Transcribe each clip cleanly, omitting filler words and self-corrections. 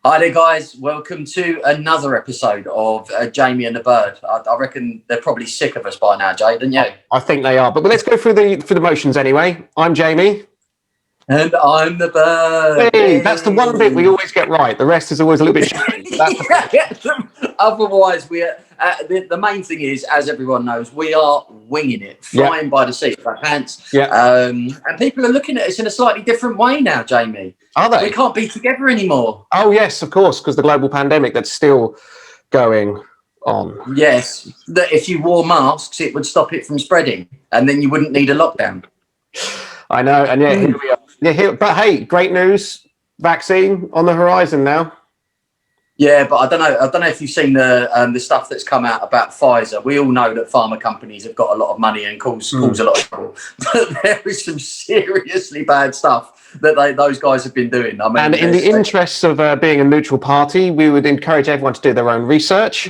Hi there, guys. Welcome to another episode of Jamie and the Bird. I reckon they're probably sick of us by now, Jay, don't you? I think they are, but let's go through the motions anyway. I'm Jamie. And I'm the Bird. Hey, that's the one bit we always get right. The rest is always a little bit shaky. Otherwise, the main thing is, as everyone knows, we are winging it, flying by the seat of our pants. And people are looking at us in a slightly different way now, Jamie. Are they? We can't be together anymore. Oh, yes, of course, because the global pandemic that's still going on. Yes, that if you wore masks, it would stop it from spreading, and then you wouldn't need a lockdown. I know, and yeah, here we are. Yeah, but hey, great news! Vaccine on the horizon now. Yeah, but I don't know if you've seen the stuff that's come out about Pfizer. We all know that pharma companies have got a lot of money and cause a lot of trouble. But there is some seriously bad stuff that those guys have been doing. I mean, and in the interests of being a neutral party, we would encourage everyone to do their own research.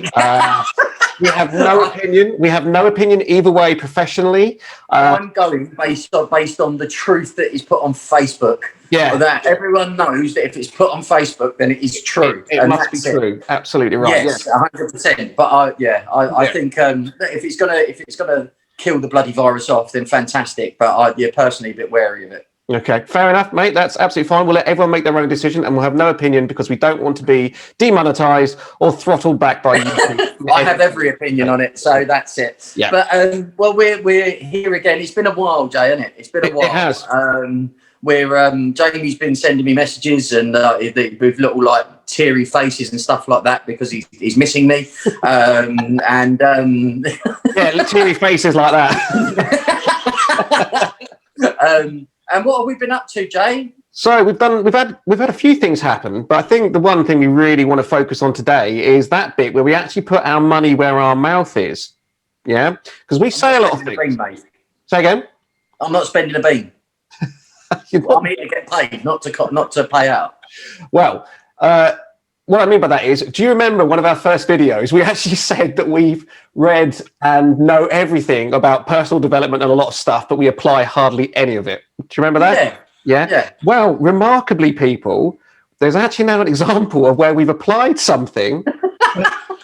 We have no opinion. We have no opinion either way professionally. I'm going based on the truth that is put on Facebook. Yeah, that everyone knows that if it's put on Facebook, then it is true. It must be true. Absolutely right. Yes, 100%. But I think if it's gonna kill the bloody virus off, then fantastic. But I personally a bit wary of it. Okay, fair enough, mate. That's absolutely fine. We'll let everyone make their own decision, and we'll have no opinion because we don't want to be demonetized or throttled back by YouTube. I have every opinion on it, so that's it. Yeah. But well, we're here again. It's been a while, Jay, hasn't it? It's been a while. It has. Jamie's been sending me messages and with little like teary faces and stuff like that because he's missing me. Yeah, teary faces like that. And what have we been up to, Jay? So we've had a few things happen, but I think the one thing we really want to focus on today is that bit where we actually put our money where our mouth is. Yeah, because we say a lot of things. Bean, mate. Say again. I'm not spending a bean. I'm here to get paid, not to pay out. Well, what I mean by that is, do you remember one of our first videos? We actually said that we've read and know everything about personal development and a lot of stuff, but we apply hardly any of it. Do you remember that? Yeah. Well, remarkably, people, there's actually now an example of where we've applied something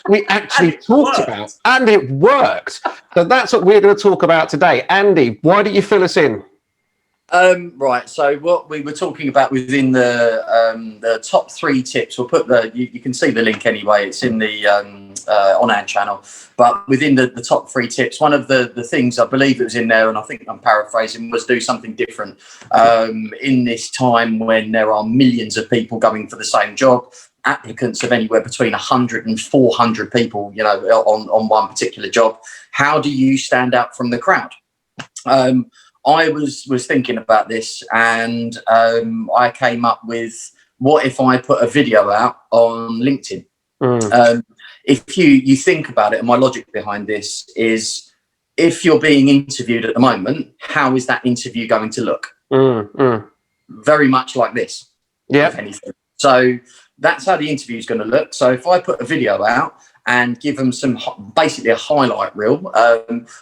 we actually talked about, and it worked. So that's what we're going to talk about today. Andy, why don't you fill us in? Right. So what we were talking about within the top 3 tips, we'll put you can see the link anyway. It's in the on our channel. But within the top 3 tips, one of the things I believe it was in there, and I think I'm paraphrasing, was do something different in this time when there are millions of people going for the same job. Applicants of anywhere between 100 and 400 people, on one particular job. How do you stand out from the crowd? I was thinking about this, and I came up with, what if I put a video out on LinkedIn? If you think about it, and my logic behind this is, if you're being interviewed at the moment, how is that interview going to look? Very much like this. Yeah. If anything. So that's how the interview is going to look. So if I put a video out and give them basically a highlight reel,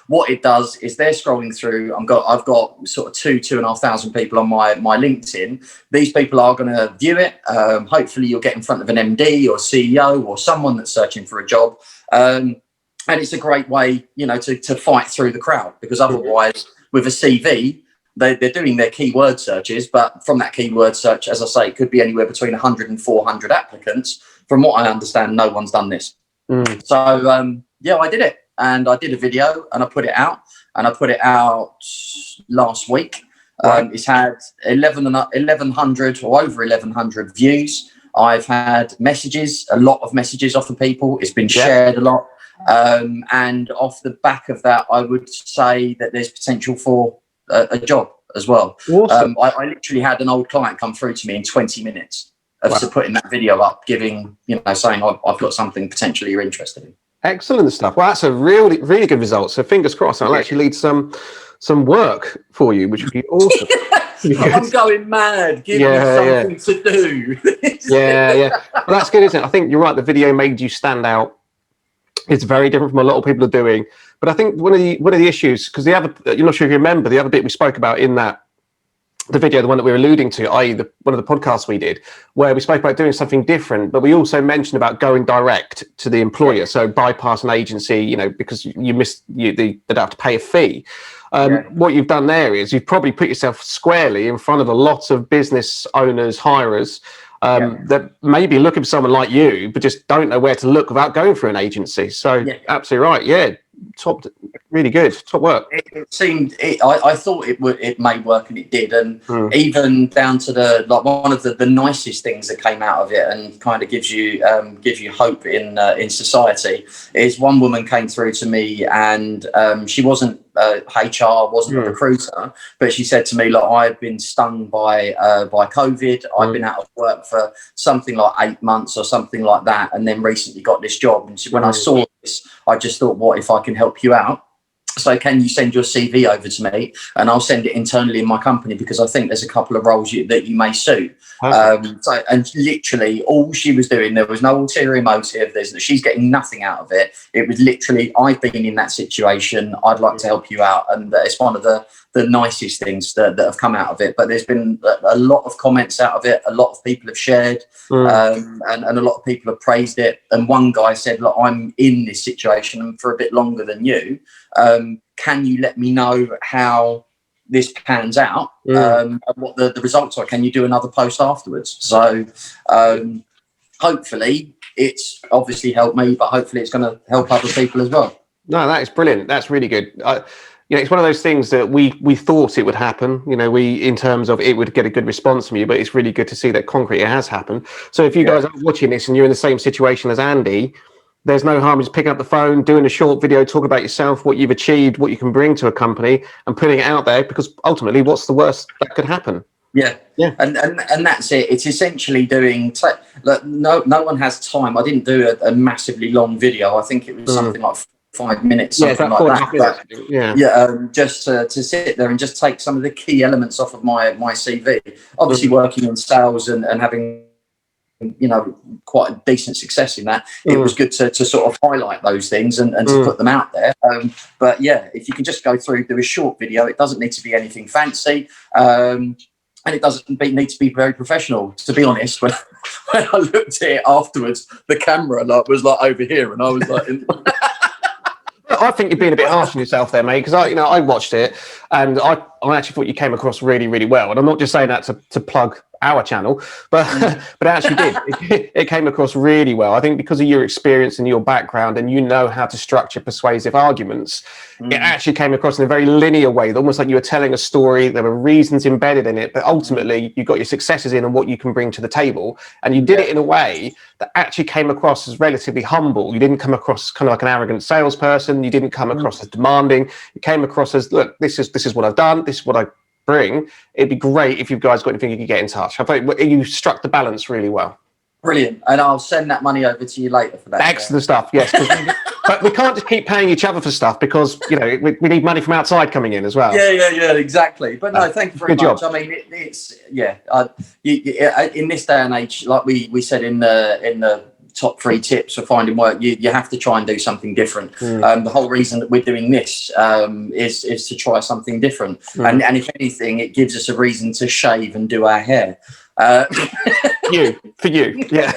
what it does is they're scrolling through. I've got sort of 2,500 people on my LinkedIn. These people are going to view it. Hopefully you'll get in front of an MD or CEO or someone that's searching for a job. And it's a great way, to fight through the crowd, because otherwise with a CV, they're doing their keyword searches, but from that keyword search, as I say, it could be anywhere between 100 and 400 applicants. From what I understand, no one's done this. So I did it, and I did a video, and I put it out, last week. Right. It's had 1,100 or over 1,100 views. I've had messages, a lot of messages off of people. It's been shared a lot, and off the back of that, I would say that there's potential for a job as well. Awesome. I literally had an old client come through to me in 20 minutes of putting that video up, giving, saying I've got something potentially you're interested in. Excellent stuff. Well, that's a really, really good result. So fingers crossed, I'll actually lead some work for you, which would be awesome. I'm going mad. Give me something to do. Well, that's good, isn't it? I think you're right. The video made you stand out. It's very different from a lot of people are doing. But I think one of the issues, because you're not sure if you remember, the other bit we spoke about in that the video, the one that we were alluding to, i.e. one of the podcasts we did, where we spoke about doing something different, but we also mentioned about going direct to the employer. So bypass an agency, you know, because they'd have to pay a fee. What you've done there is you've probably put yourself squarely in front of a lot of business owners, hirers, that may be looking for someone like you, but just don't know where to look without going through an agency. So absolutely right. Yeah. Really good. Top work. I thought it may work, and it did. And even down to one of the nicest things that came out of it, and kind of gives you hope in society, is one woman came through to me, and she wasn't HR, wasn't a recruiter, but she said to me, look, I've been stung by COVID. I've been out of work for something like 8 months or something like that, and then recently got this job. And when I saw this, I just thought, what if I can help you out? So can you send your CV over to me, and I'll send it internally in my company, because I think there's a couple of roles that you may suit. And literally all she was doing, there was no ulterior motive. She's getting nothing out of it. It was literally, I've been in that situation. I'd like to help you out. And it's one of the nicest things that have come out of it. But there's been a lot of comments out of it. A lot of people have shared, and a lot of people have praised it. And one guy said, look, I'm in this situation for a bit longer than you. Can you let me know how this pans out, and what the results are? Can you do another post afterwards? So hopefully it's obviously helped me, but hopefully it's going to help other people as well. No, that is brilliant. That's really good. You know, it's one of those things that we thought it would happen, you know, in terms of it would get a good response from you, but it's really good to see that concrete it has happened. So if you guys are watching this and you're in the same situation as Andy, there's no harm in just picking up the phone, doing a short video, talk about yourself, what you've achieved, what you can bring to a company, and putting it out there, because ultimately, what's the worst that could happen? Yeah. And that's it. It's essentially doing, look, no one has time. I didn't do a massively long video. I think it was something like 5 minutes, something like that. Just to sit there and just take some of the key elements off of my CV. Obviously working in sales and having, you know, quite a decent success in that, it was good to sort of highlight those things and to put them out there. But yeah, if you can just go through, do a short video. It doesn't need to be anything fancy, and it doesn't need to be very professional. To be honest, when I looked at it afterwards, the camera was like over here, and I was like I think you're being a bit harsh on yourself there, mate, because I watched it, and I actually thought you came across really, really well. And I'm not just saying that to plug our channel, but it actually did. It came across really well. I think because of your experience and your background, and you know how to structure persuasive arguments, it actually came across in a very linear way, almost like you were telling a story. There were reasons embedded in it, but ultimately you got your successes in and what you can bring to the table, and you did it in a way that actually came across as relatively humble. You didn't come across kind of like an arrogant salesperson. You didn't come across as demanding. You came across as, look, this is what I've done. This is what I bring. It'd be great if you guys got anything you could get in touch. I think you struck the balance really well. Brilliant. And I'll send that money over to you later for that. Excellent stuff. Yes. But we can't just keep paying each other for stuff, because, you know, we need money from outside coming in as well. Yeah, exactly. But no, thank you very much. Job. I mean, it's in this day and age, like we said in the top 3 tips for finding work, you have to try and do something different. The whole reason that we're doing this is to try something different. And if anything, it gives us a reason to shave and do our hair. For you, yeah.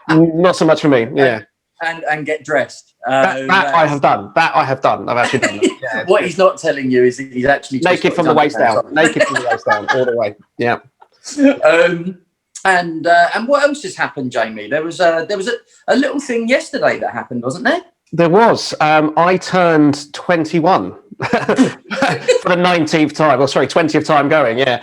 Not so much for me, yeah. And get dressed. That I have done. I've actually done that. Yeah, what he's not telling you is that he's actually naked from the waist down. Naked from the waist down, all the way. Yeah. And what else has happened, Jamie? There was a little thing yesterday that happened, wasn't there? There was. I turned 21 for the 19th time. Oh, sorry, 20th time going. Yeah.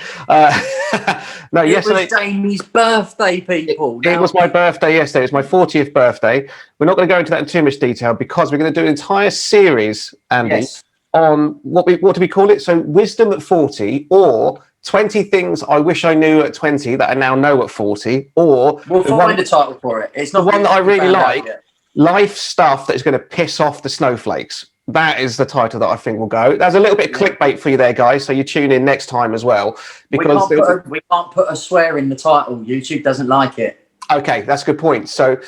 No, yesterday. It was Jamie's birthday, people. It was my birthday yesterday. It was my 40th birthday. We're not going to go into that in too much detail, because we're going to do an entire series, Andy, on what do we call it? So, wisdom at 40, or 20 things I wish I knew at 20 that I now know at 40, or we'll find a title for it. It's not the one that I really like. Life stuff that is going to piss off the snowflakes. That is the title that I think will go. There's a little bit of clickbait for you there, guys, so you tune in next time as well. Because we can't put a swear in the title. YouTube doesn't like it. Okay, that's a good point. So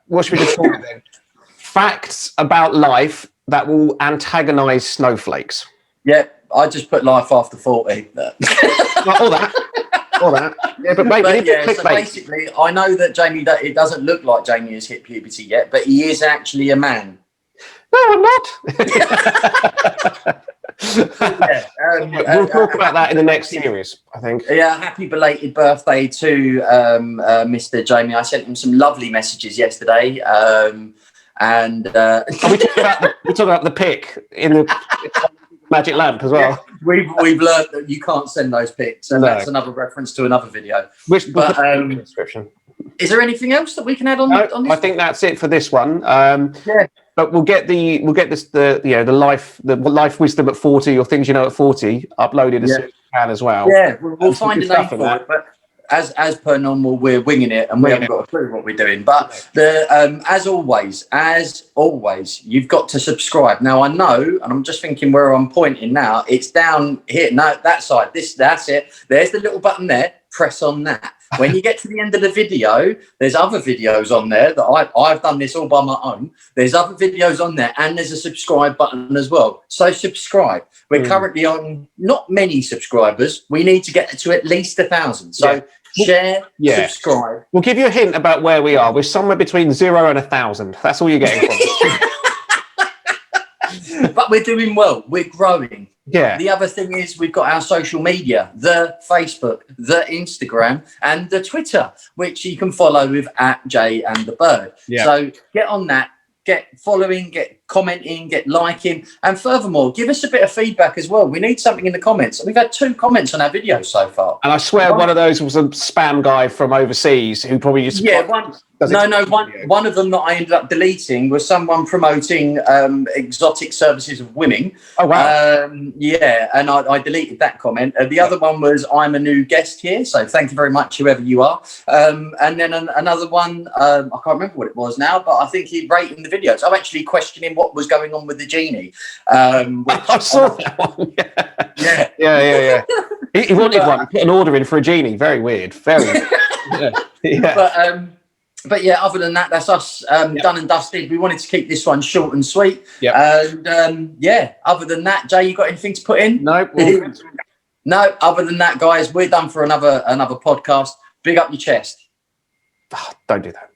what should we just call it then? Facts about life that will antagonise snowflakes. Yeah, I just put life after 40. Well, all that. Yeah, but maybe So basically, I know that Jamie, it doesn't look like Jamie has hit puberty yet, but he is actually a man. No, I'm not. We'll talk about that in the next series, I think. Yeah, happy belated birthday to Mr. Jamie. I sent him some lovely messages yesterday. And we talk about the pic in the magic lamp as well. Yeah, we've learned that you can't send those pics, and that's another reference to another video. But in the description. Is there anything else that we can add on? No, on this? I think that's it for this one. Yeah. But we'll get the life wisdom at 40 or things you know at 40 uploaded as soon as we can as well. Yeah, we'll find a name for it. But as per normal, we're winging it, and we haven't got a clue what we're doing. But as always, you've got to subscribe. Now I know, and I'm just thinking where I'm pointing now. It's down here. No, that side. That's it. There's the little button there. Press on that. When you get to the end of the video, there's other videos on there that I've done this all by my own. There's other videos on there, and there's a subscribe button as well. So subscribe. We're currently on not many subscribers. We need to get to at least 1,000. So share, subscribe. We'll give you a hint about where we are. We're somewhere between 0 and 1,000. That's all you're getting from us. But we're doing well. We're growing. Yeah. The other thing is we've got our social media, the Facebook, the Instagram, and the Twitter, which you can follow with @JayandTheBird. Yeah. So get on that, get following, get commenting, get liking, and furthermore, give us a bit of feedback as well. We need something in the comments. We've had 2 comments on our videos so far. And I swear one of those was a spam guy from overseas who probably used to one of them that I ended up deleting was someone promoting exotic services of women. Oh wow! And I deleted that comment. The other one was I'm a new guest here, so thank you very much, whoever you are. And then another one, I can't remember what it was now, but I think he rating the videos. I'm actually questioning what was going on with the genie. I saw that one. Yeah. He wanted one. Put an order in for a genie. Very weird. Very. But yeah, other than that, that's us done and dusted. We wanted to keep this one short and sweet. Yeah. And other than that, Jay, you got anything to put in? No. No. Other than that, guys, we're done for another podcast. Big up your chest. Don't do that.